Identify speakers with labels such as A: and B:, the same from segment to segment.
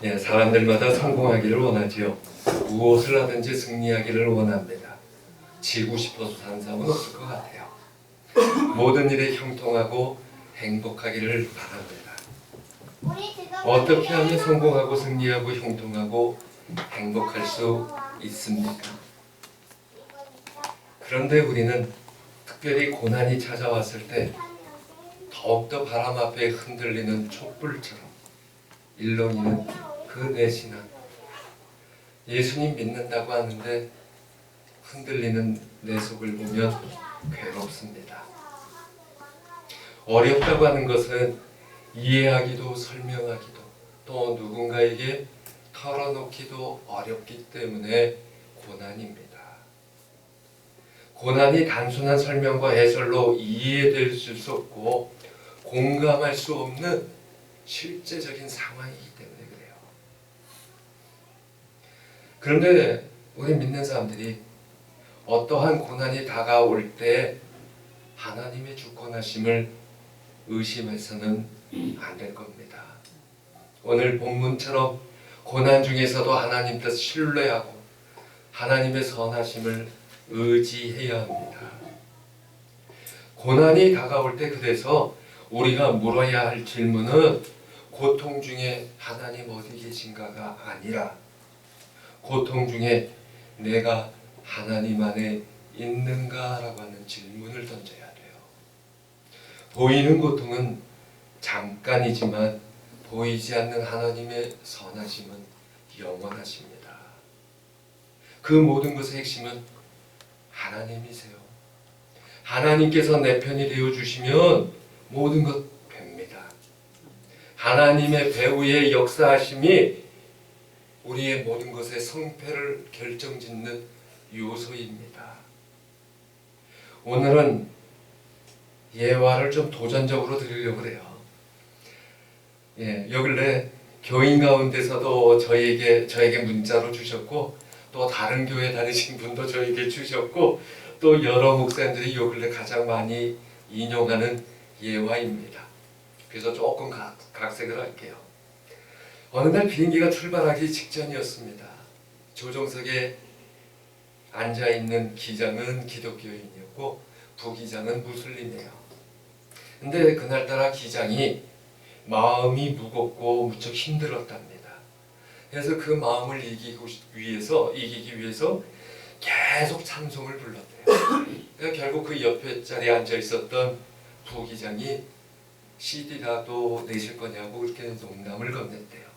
A: 예, 사람들마다 성공하기를 원하지요. 무엇을 하든지 승리하기를 원합니다. 지고 싶어서 사는 사람은 없을 것 같아요. 모든 일에 형통하고 행복하기를 바랍니다. 어떻게 하면 성공하고 승리하고 형통하고 행복할 수 있습니까? 그런데 우리는 특별히 고난이 찾아왔을 때 더욱더 바람 앞에 흔들리는 촛불처럼 일렁이는 그 내 신앙, 예수님 믿는다고 하는데 흔들리는 내 속을 보면 괴롭습니다. 어렵다고 하는 것은 이해하기도 설명하기도 또 누군가에게 털어놓기도 어렵기 때문에 고난입니다. 고난이 단순한 설명과 해설로 이해될 수 없고 공감할 수 없는 실제적인 상황이기 때문에 그래요. 그런데 우리 믿는 사람들이 어떠한 고난이 다가올 때 하나님의 주권하심을 의심해서는 안 될 겁니다. 오늘 본문처럼 고난 중에서도 하나님 뜻 신뢰하고 하나님의 선하심을 의지해야 합니다. 고난이 다가올 때 그래서 우리가 물어야 할 질문은 고통 중에 하나님 어디 계신가가 아니라 고통 중에 내가 하나님 안에 있는가라고 하는 질문을 던져야 돼요. 보이는 고통은 잠깐이지만 보이지 않는 하나님의 선하심은 영원하십니다. 그 모든 것의 핵심은 하나님이세요. 하나님께서 내 편이 되어주시면 모든 것 됩니다. 하나님의 배후의 역사하심이 우리의 모든 것의 성패를 결정짓는 요소입니다. 오늘은 예화를 좀 도전적으로 드리려고 그래요. 요 근래 교인 가운데서도 저에게 문자로 주셨고 또 다른 교회 다니신 분도 저에게 주셨고 또 여러 목사님들이 요 근래 가장 많이 인용하는 예화입니다. 그래서 조금 각색을 할게요. 어느 날 비행기가 출발하기 직전이었습니다. 조종석에 앉아있는 기장은 기독교인이었고 부기장은 무슬림이에요. 근데 그날따라 기장이 마음이 무겁고 무척 힘들었답니다. 그래서 그 마음을 이기기 위해서 계속 찬송을 불렀대요. 그러니까 결국 그 옆에 자리에 앉아 있었던 부기장이 CD라도 내실 거냐고 그렇게 농담을 건넸대요.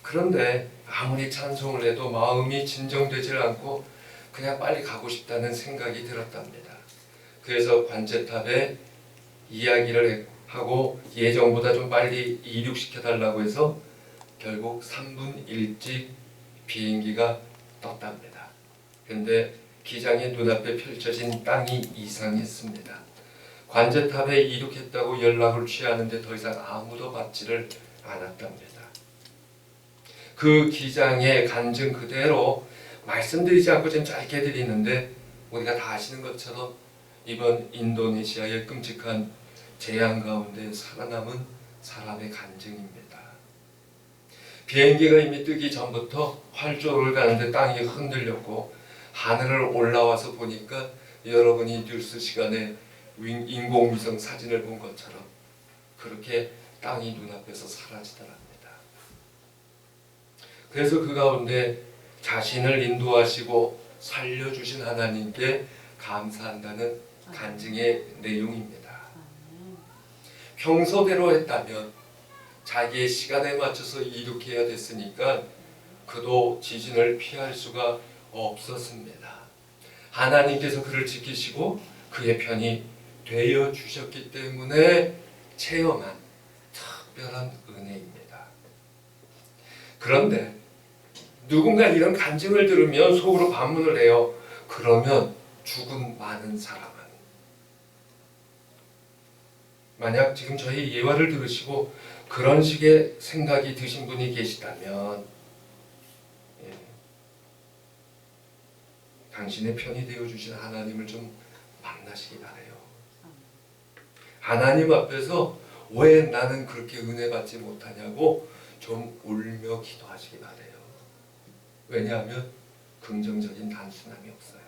A: 그런데 아무리 찬송을 해도 마음이 진정되질 않고 그냥 빨리 가고 싶다는 생각이 들었답니다. 그래서 관제탑에 이야기를 하고 예정보다 좀 빨리 이륙시켜달라고 해서 결국 3분 일찍 비행기가 떴답니다. 그런데 기장의 눈앞에 펼쳐진 땅이 이상했습니다. 관제탑에 이륙했다고 연락을 취하는데 더 이상 아무도 받지를 않았답니다. 그 기장의 간증 그대로 말씀드리지 않고 좀 짧게 드리는데 우리가 다 아시는 것처럼 이번 인도네시아의 끔찍한 재앙 가운데 살아남은 사람의 간증입니다. 비행기가 이미 뜨기 전부터 활주로를 가는데 땅이 흔들렸고 하늘을 올라와서 보니까 여러분이 뉴스 시간에 인공위성 사진을 본 것처럼 그렇게 땅이 눈앞에서 사라지더랍니다. 그래서 그 가운데 자신을 인도하시고 살려주신 하나님께 감사한다는 간증의 내용입니다. 평소대로 했다면 자기의 시간에 맞춰서 이륙해야 됐으니까 그도 지진을 피할 수가 없었습니다. 하나님께서 그를 지키시고 그의 편이 되어 주셨기 때문에 체험한 특별한 은혜입니다. 그런데 누군가 이런 간증을 들으면 속으로 반문을 해요. 그러면 죽은 많은 사람은 만약 지금 저희 예화를 들으시고 그런 식의 생각이 드신 분이 계시다면 당신의 편이 되어주신 하나님을 좀 만나시기 바라요. 하나님 앞에서 왜 나는 그렇게 은혜 받지 못하냐고 좀 울며 기도하시기 바래요. 왜냐하면 긍정적인 단순함이 없어요.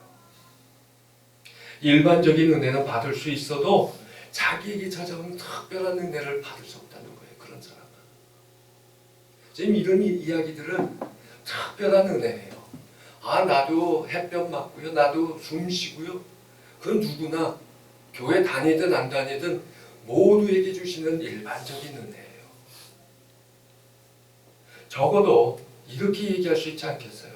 A: 일반적인 은혜는 받을 수 있어도 자기에게 찾아온 특별한 은혜를 받을 수 없다는 거예요. 그런 사람은. 지금 이런 이야기들은 특별한 은혜예요. 나도 햇볕 맞고요. 나도 숨 쉬고요. 그건 누구나 교회 다니든 안 다니든 모두에게 주시는 일반적인 은혜예요. 적어도 이렇게 얘기할 수 있지 않겠어요?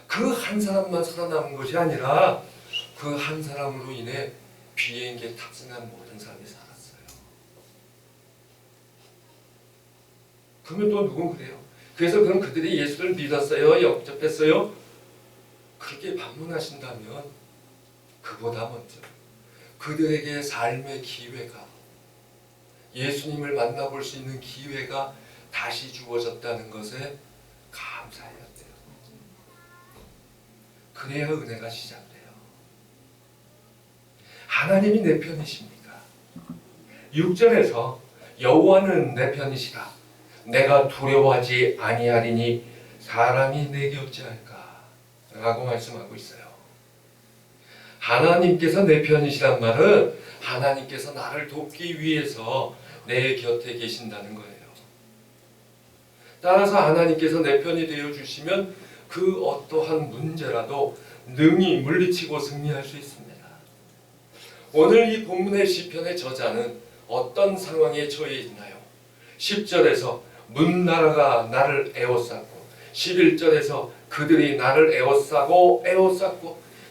A: 그 한 사람만 살아남은 것이 아니라 그 한 사람으로 인해 비행기에 탑승한 모든 사람이 살았어요. 그러면 또 누군 그래요? 그래서 그럼 그들이 예수를 믿었어요? 영접했어요? 그렇게 반문하신다면 그보다 먼저 그들에게 삶의 기회가, 예수님을 만나볼 수 있는 기회가 다시 주어졌다는 것에 감사해야 돼요. 그래야 은혜가 시작돼요. 하나님이 내 편이십니까? 6절에서 여호와는 내 편이시라 내가 두려워하지 아니하리니 사람이 내게 어찌할까? 라고 말씀하고 있어요. 하나님께서 내 편이시란 말은 하나님께서 나를 돕기 위해서 내 곁에 계신다는 거예요. 따라서 하나님께서 내 편이 되어주시면 그 어떠한 문제라도 능히 물리치고 승리할 수 있습니다. 오늘 이 본문의 시편의 저자는 어떤 상황에 처해 있나요? 10절에서 문나라가 나를 에워쌌고 11절에서 그들이 나를 에워싸고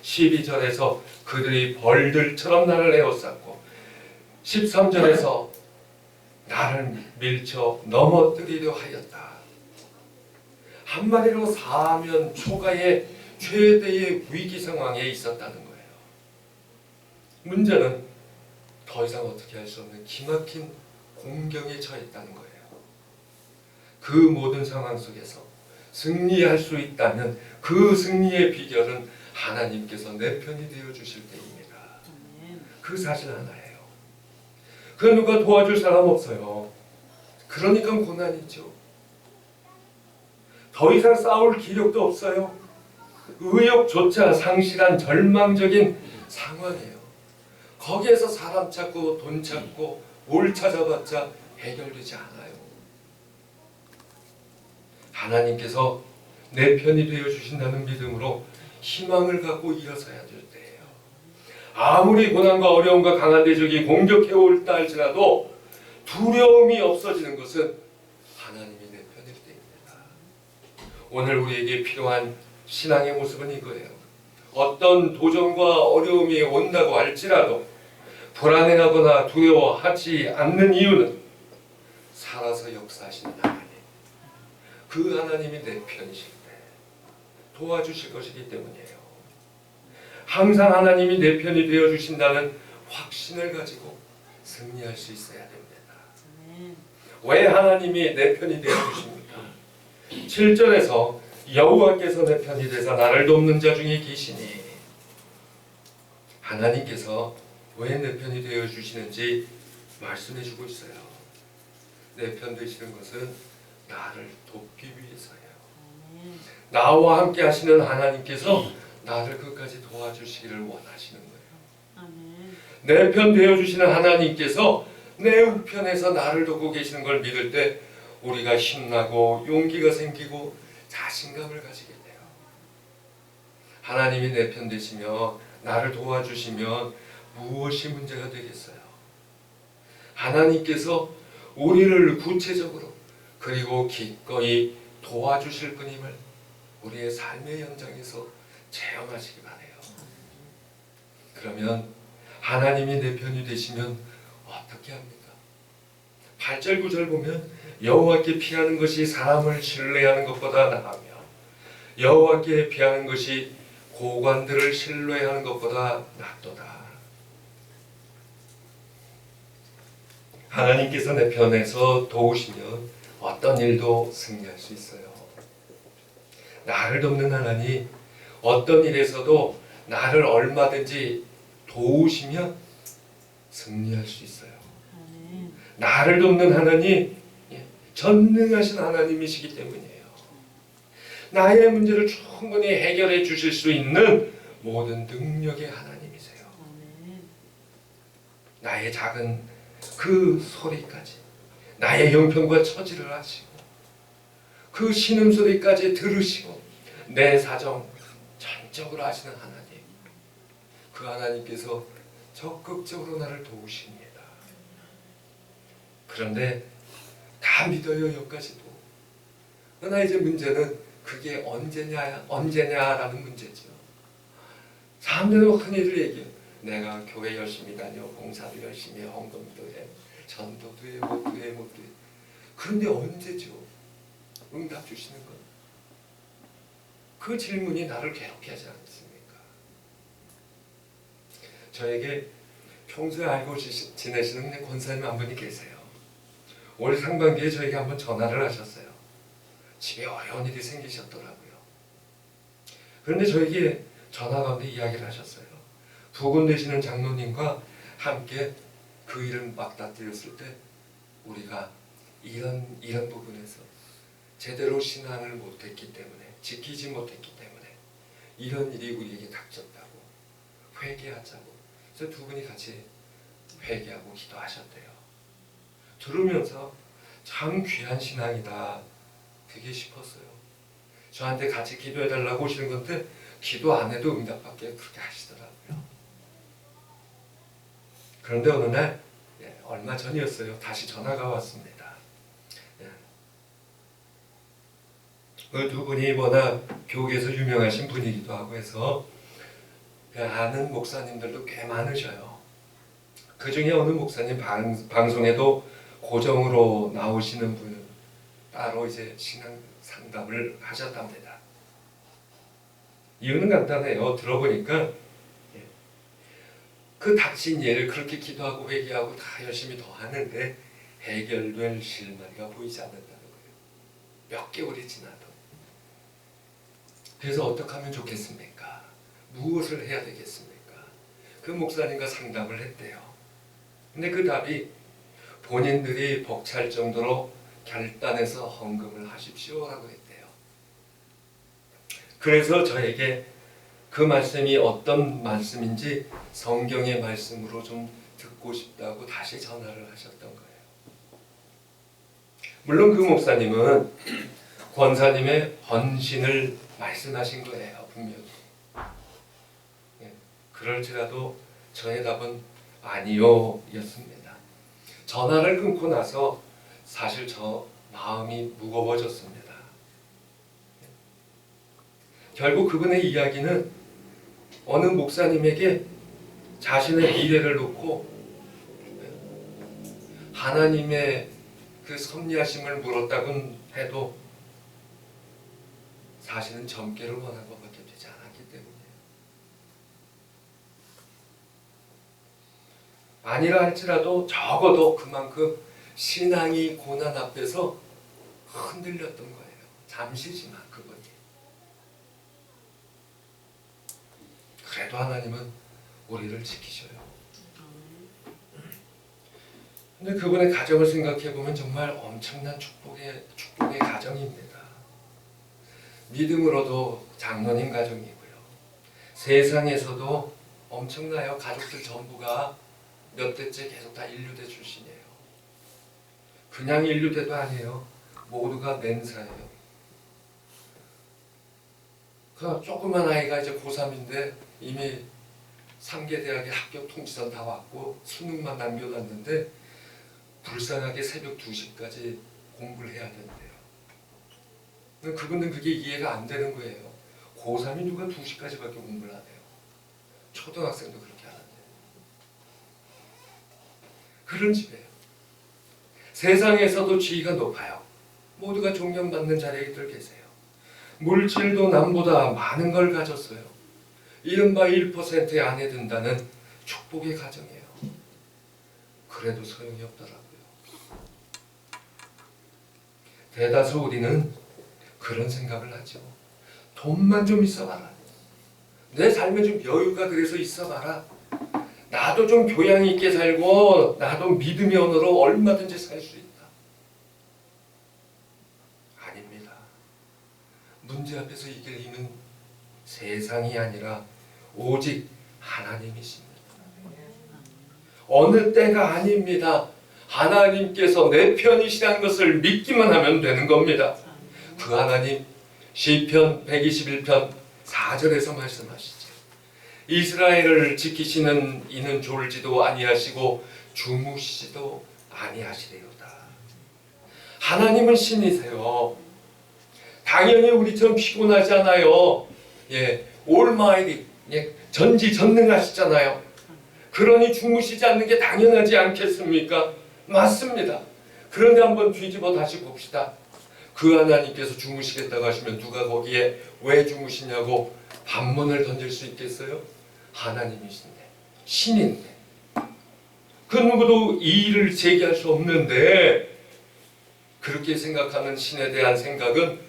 A: 12절에서 그들이 벌들처럼 나를 에워쌌고 13절에서 나를 밀쳐 넘어뜨리려 하였다. 한마디로 사면 초가의 최대의 위기 상황에 있었다는 거예요. 문제는 더 이상 어떻게 할 수 없는 기막힌 공경에 처했다는 거예요. 그 모든 상황 속에서 승리할 수 있다면 그 승리의 비결은 하나님께서 내 편이 되어 주실 때입니다. 그 사실 하나예요. 그 누가 도와줄 사람 없어요. 그러니까 고난이죠. 더 이상 싸울 기력도 없어요. 의욕조차 상실한 절망적인 상황이에요. 거기에서 사람 찾고 돈 찾고 뭘 찾아봤자 해결되지 않아요. 하나님께서 내 편이 되어 주신다는 믿음으로 희망을 갖고 일어서야 될 때예요. 아무리 고난과 어려움과 강한 대적이 공격해 올다 할지라도 두려움이 없어지는 것은 하나님이 내 편일 때입니다. 오늘 우리에게 필요한 신앙의 모습은 이거예요. 어떤 도전과 어려움이 온다고 할지라도 불안해하거나 두려워하지 않는 이유는 살아서 역사하시는 하나님, 그 하나님이 내 편이실 때 도와주실 것이기 때문이에요. 항상 하나님이 내 편이 되어주신다는 확신을 가지고 승리할 수 있어야 됩니다. 왜 하나님이 내 편이 되어주십니까? 7절에서 여호와께서 내 편이 되사 나를 돕는 자 중에 계시니, 하나님께서 왜 내 편이 되어주시는지 말씀해주고 있어요. 내 편 되시는 것은 나를 돕기 위해서예요. 나와 함께 하시는 하나님께서 나를 끝까지 도와주시기를 원하시는 거예요. 내 편 되어주시는 하나님께서 내 우편에서 나를 돕고 계시는 걸 믿을 때 우리가 힘나고 용기가 생기고 자신감을 가지게 돼요. 하나님이 내 편 되시며 나를 도와주시면 무엇이 문제가 되겠어요? 하나님께서 우리를 구체적으로 그리고 기꺼이 도와주실 분임을 우리의 삶의 현장에서 체험하시기 바라요. 그러면 하나님이 내 편이 되시면 어떻게 합니까? 8절 9절 보면 여호와께 피하는 것이 사람을 신뢰하는 것보다 나으며 여호와께 피하는 것이 고관들을 신뢰하는 것보다 낫도다. 하나님께서 내 편에서 도우시면 어떤 일도 승리할 수 있어요. 나를 돕는 하나님, 어떤 일에서도 나를 얼마든지 도우시면 승리할 수 있어요. 나를 돕는 하나님, 전능하신 하나님이시기 때문이에요. 나의 문제를 충분히 해결해 주실 수 있는 모든 능력의 하나님이세요. 나의 작은 그 소리까지, 나의 형편과 처지를 아시고 그 신음소리까지 들으시고 내 사정 전적으로 아시는 하나님, 그 하나님께서 적극적으로 나를 도우십니다. 그런데 다 믿어요, 여기까지도. 그러나 이제 문제는 그게 언제냐라는 문제죠. 사람들은 흔히들 얘기해요. 내가 교회 열심히 다녀, 봉사도 열심히 해, 헌금도 해, 전도도 해, 못도 해. 그런데 언제죠? 응답 주시는 건? 그 질문이 나를 괴롭게 하지 않습니까? 저에게 평소에 알고 지내시는 권사님 한 분이 계세요. 올 상반기에 저에게 한번 전화를 하셨어요. 집에 어려운 일이 생기셨더라고요. 그런데 저에게 전화 가운데 이야기를 하셨어요. 부군 되시는 장로님과 함께 그 일을 맞닥뜨렸을 때 우리가 이런 부분에서 제대로 신앙을 못했기 때문에, 지키지 못했기 때문에 이런 일이 우리에게 닥쳤다고, 회개하자고. 그래서 두 분이 같이 회개하고 기도하셨대요. 들으면서 참 귀한 신앙이다, 그게 싶었어요. 저한테 같이 기도해달라고 오시는 건데 기도 안 해도 응답받게 그렇게 하시더라고요. 그런데 어느 날 얼마 전이었어요. 다시 전화가 왔습니다. 그 두 분이 워낙 교계에서 유명하신 분이기도 하고 해서 아는 목사님들도 꽤 많으셔요. 그 중에 어느 목사님 방송에도 고정으로 나오시는 분은 따로 이제 신앙 상담을 하셨답니다. 이유는 간단해요. 들어보니까 그 닥친 예를 그렇게 기도하고 회개하고 다 열심히 더 하는데 해결될 실마리가 보이지 않는다는 거예요. 몇 개월이 지나도. 그래서 어떻게 하면 좋겠습니까? 무엇을 해야 되겠습니까? 그 목사님과 상담을 했대요. 근데 그 답이 본인들이 벅찰 정도로 결단해서 헌금을 하십시오라고 했대요. 그래서 저에게 그 말씀이 어떤 말씀인지 성경의 말씀으로 좀 듣고 싶다고 다시 전화를 하셨던 거예요. 물론 그 목사님은 권사님의 헌신을 말씀하신 거예요, 분명히. 그럴지라도 저의 답은 아니요 였습니다. 전화를 끊고 나서 사실 저 마음이 무거워졌습니다. 결국 그분의 이야기는 어느 목사님에게 자신의 미래를 놓고 하나님의 그 섭리하심을 물었다곤 해도 사실은 점괘를 원한 것밖에 되지 않았기 때문이에요. 아니라 할지라도 적어도 그만큼 신앙이 고난 앞에서 흔들렸던 거예요. 잠시지만 그분이. 그래도 하나님은 우리를 지키셔요. 근데 그분의 가정을 생각해 보면 정말 엄청난 축복의 가정입니다. 믿음으로도 장로님 가정이고요. 세상에서도 엄청나요. 가족들 전부가 몇 대째 계속 다 인류대 출신이에요. 그냥 인류대도 아니에요. 모두가 멘사예요. 그 조그만 아이가 이제 고3인데 이미 3개 대학에 합격 통지서 다 왔고 수능만 남겨놨는데 불쌍하게 새벽 2시까지 공부를 해야 된대요. 그분은 그게 이해가 안 되는 거예요. 고3이 누가 2시까지밖에 공부를 안 해요. 초등학생도 그렇게 하는데. 그런 집이에요. 세상에서도 지위가 높아요. 모두가 존경받는 자리에들 계세요. 물질도 남보다 많은 걸 가졌어요. 이른바 1%에 안에 든다는 축복의 가정이에요. 그래도 소용이 없더라고요. 대다수 우리는 그런 생각을 하죠. 돈만 좀 있어봐라. 내 삶에 좀 여유가 그래서 있어봐라. 나도 좀 교양 있게 살고 나도 믿음의 언어로 얼마든지 살 수 있다. 문제 앞에서 이길 힘은 세상이 아니라 오직 하나님이십니다. 어느 때가 아닙니다. 하나님께서 내 편이시라는 것을 믿기만 하면 되는 겁니다. 그 하나님 시편 121편 4절에서 말씀하시죠. 이스라엘을 지키시는 이는 졸지도 아니하시고 주무시지도 아니하시리로다. 하나님은 신이세요. 당연히 우리처럼 피곤하지 않아요. 올마이리, 전지전능하시잖아요. 그러니 주무시지 않는 게 당연하지 않겠습니까? 맞습니다. 그런데 한번 뒤집어 다시 봅시다. 그 하나님께서 주무시겠다고 하시면 누가 거기에 왜 주무시냐고 반문을 던질 수 있겠어요? 하나님이신데, 신인데, 그 누구도 이의를 제기할 수 없는데, 그렇게 생각하는 신에 대한 생각은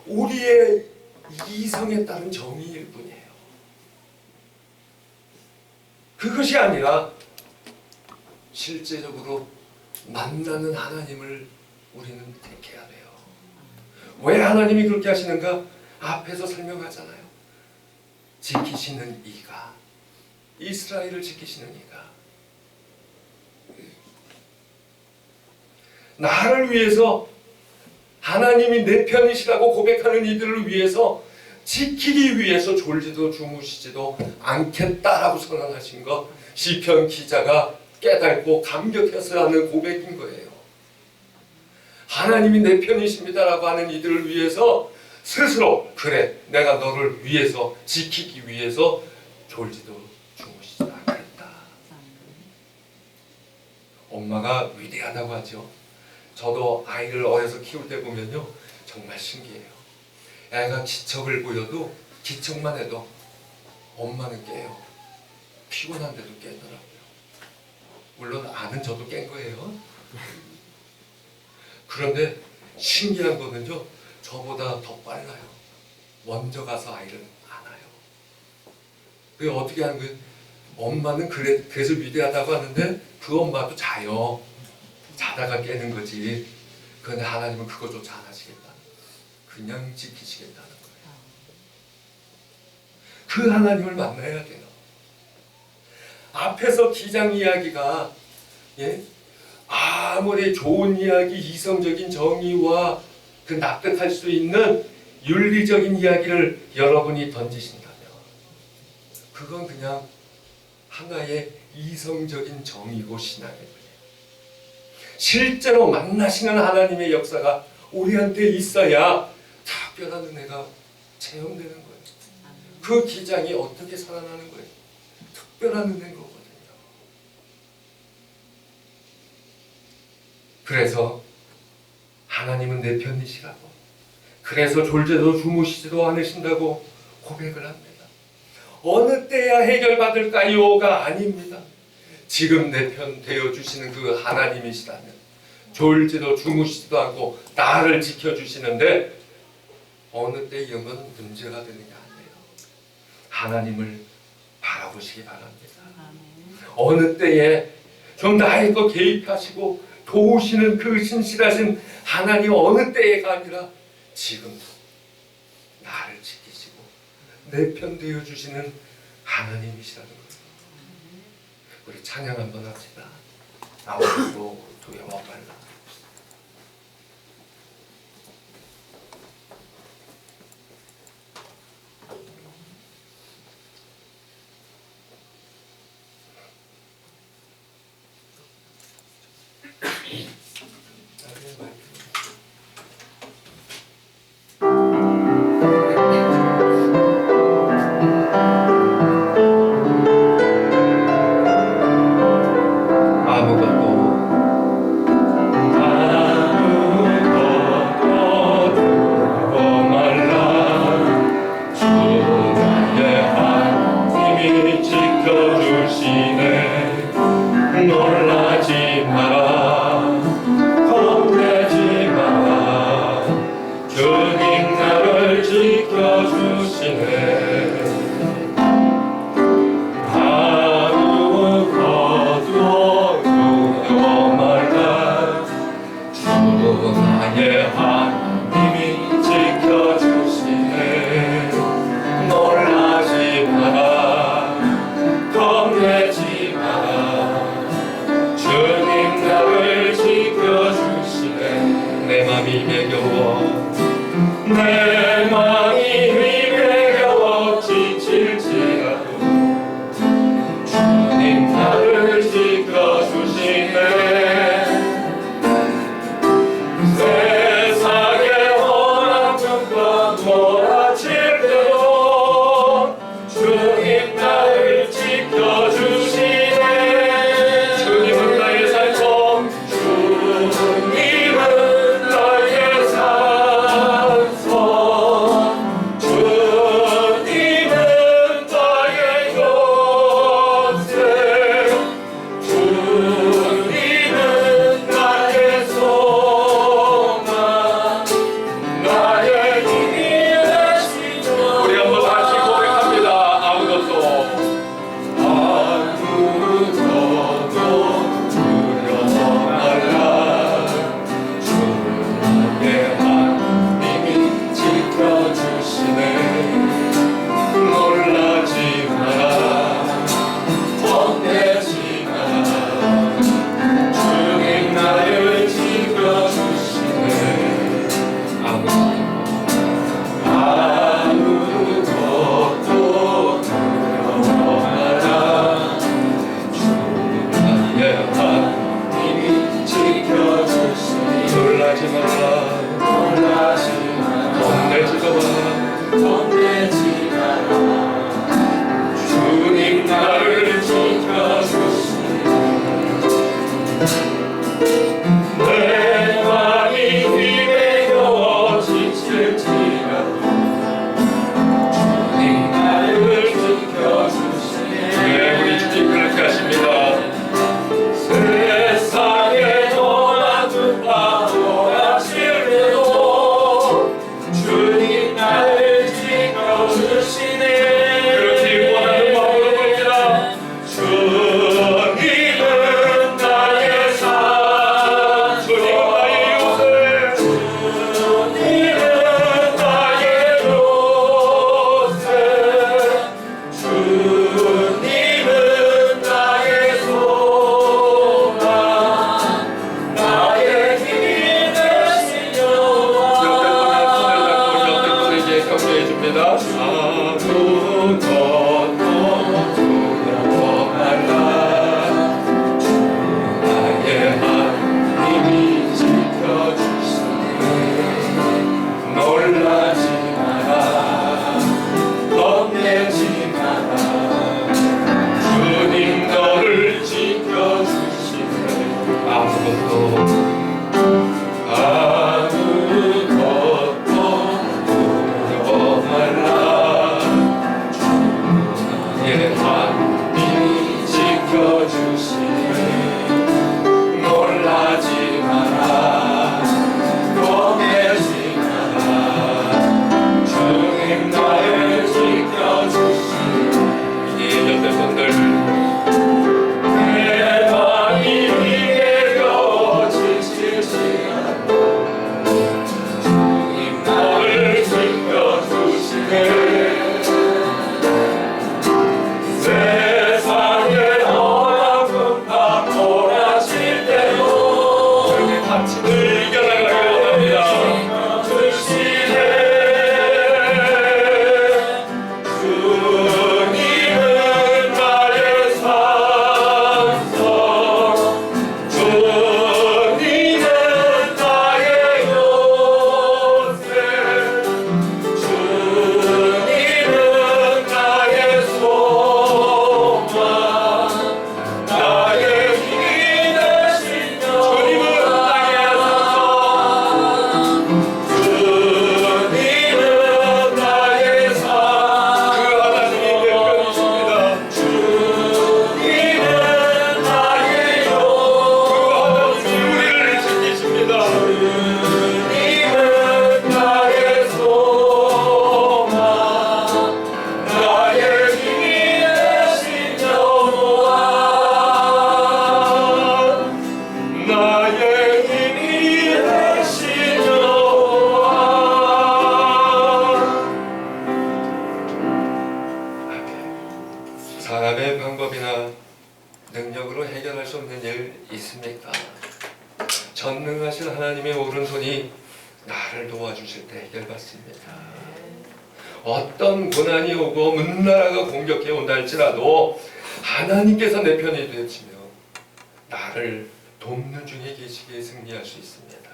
A: 우리의 이성에 따른 정의일 뿐이에요. 그것이 아니라 실제적으로 만나는 하나님을 우리는 택해야 돼요. 왜 하나님이 그렇게 하시는가? 앞에서 설명하잖아요. 지키시는 이가, 이스라엘을 지키시는 이가, 나를 위해서 하나님이 내 편이시라고 고백하는 이들을 위해서 지키기 위해서 졸지도 주무시지도 않겠다라고 선언하신 것, 시편 기자가 깨닫고 감격해서 하는 고백인 거예요. 하나님이 내 편이십니다라고 하는 이들을 위해서 스스로 그래 내가 너를 위해서 지키기 위해서 졸지도 주무시지도 않겠다. 엄마가 위대하다고 하죠. 저도 아이를 어려서 키울 때 보면요 정말 신기해요. 애가 기척을 보여도 기척만 해도 엄마는 깨요. 피곤한데도 깨더라고요. 물론 아는 저도 깬 거예요. 그런데 신기한 거는요 저보다 더 빨라요. 먼저 가서 아이를 안아요. 그게 어떻게 하는 거예요? 엄마는 그래서 위대하다고 하는데 그 엄마도 자요. 자다가 깨는 거지. 그런데 하나님은 그것조차 안 하시겠다는 거예요. 그냥 지키시겠다는 거예요. 그 하나님을 만나야 돼요. 앞에서 기장 이야기가 아무리 좋은 이야기, 이성적인 정의와 그 납득할 수 있는 윤리적인 이야기를 여러분이 던지신다면 그건 그냥 하나의 이성적인 정의고 신앙일 뿐이에요. 실제로 만나시는 하나님의 역사가 우리한테 있어야 특별한 은혜가 체험되는 거예요. 그 기장이 어떻게 살아나는 거예요? 특별한 은혜인 거거든요. 그래서 하나님은 내 편이시라고, 그래서 졸지도 주무시지도 않으신다고 고백을 합니다. 어느 때야 해결받을까요가 아닙니다. 지금 내 편 되어주시는 그 하나님이시라면 졸지도 주무시지도 않고 나를 지켜주시는데 어느 때 이런 건 문제가 되는 게 아니에요. 하나님을 바라보시기 바랍니다. 어느 때에 좀 나의 것 개입하시고 도우시는 그 신실하신 하나님 어느 때가 아니라 지금도 나를 지키시고 내 편 되어주시는 하나님이시라는 거예요. 우리 찬양 한번 합시다. 나오고 두려워 말라. 사람의 방법이나 능력으로 해결할 수 없는 일 있습니까? 전능하신 하나님의 오른손이 나를 도와주실 때 해결받습니다. 어떤 고난이 오고 문나라가 공격해 온다 할지라도 하나님께서 내 편이 되시며 나를 돕는 중에 계시기에 승리할 수 있습니다.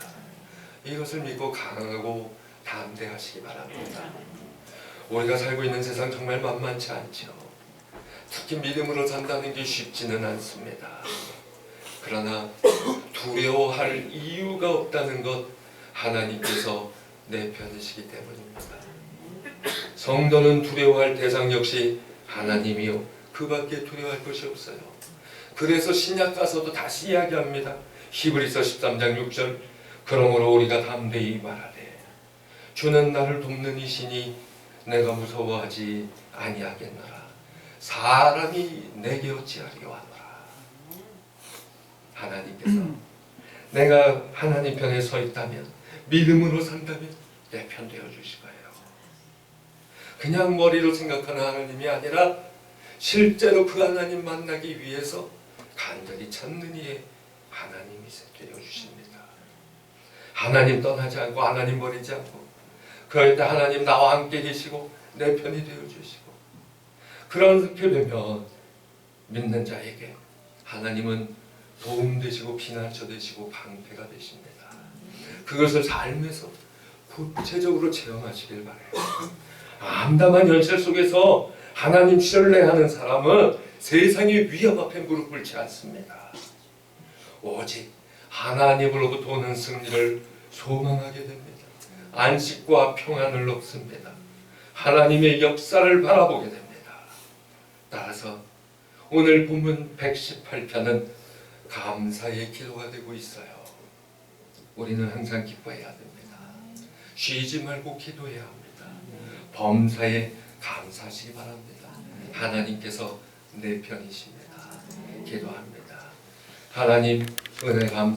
A: 이것을 믿고 강하고 담대하시기 바랍니다. 우리가 살고 있는 세상 정말 만만치 않죠. 특히 믿음으로 산다는 게 쉽지는 않습니다. 그러나 두려워할 이유가 없다는 것, 하나님께서 내 편이시기 때문입니다. 성도는 두려워할 대상 역시 하나님이요, 그 밖에 두려워할 것이 없어요. 그래서 신약 가서도 다시 이야기합니다. 히브리서 13장 6절, 그러므로 우리가 담대히 말하되 주는 나를 돕는 이시니 내가 무서워하지 아니하겠노라. 사람이 내게 어찌하리요 하노라. 하나님께서 내가 하나님 편에 서 있다면, 믿음으로 산다면 내 편 되어 주실 거예요. 그냥 머리로 생각하는 하나님이 아니라 실제로 그 하나님 만나기 위해서 간절히 찾는 이의 하나님이 되어 주십니다. 하나님 떠나지 않고 하나님 버리지 않고, 그럴 때 하나님 나와 함께 계시고 내 편이 되어 주시고, 그렇게 되면 믿는 자에게 하나님은 도움 되시고 피난처 되시고 방패가 되십니다. 그것을 삶에서 구체적으로 체험하시길 바라요. 암담한 현실 속에서 하나님 신뢰하는 사람은 세상의 위협 앞에 무릎 꿇지 않습니다. 오직 하나님으로부터 오는 승리를 소망하게 됩니다. 안식과 평안을 얻습니다. 하나님의 역사를 바라보게 됩니다. 따라서 오늘 본문 118편은 감사의 기도가 되고 있어요. 우리는 항상 기뻐해야 됩니다. 쉬지 말고 기도해야 합니다. 범사에 감사하시기 바랍니다. 하나님께서 내 편이십니다. 기도합니다. 하나님, 은혜 감사합니다.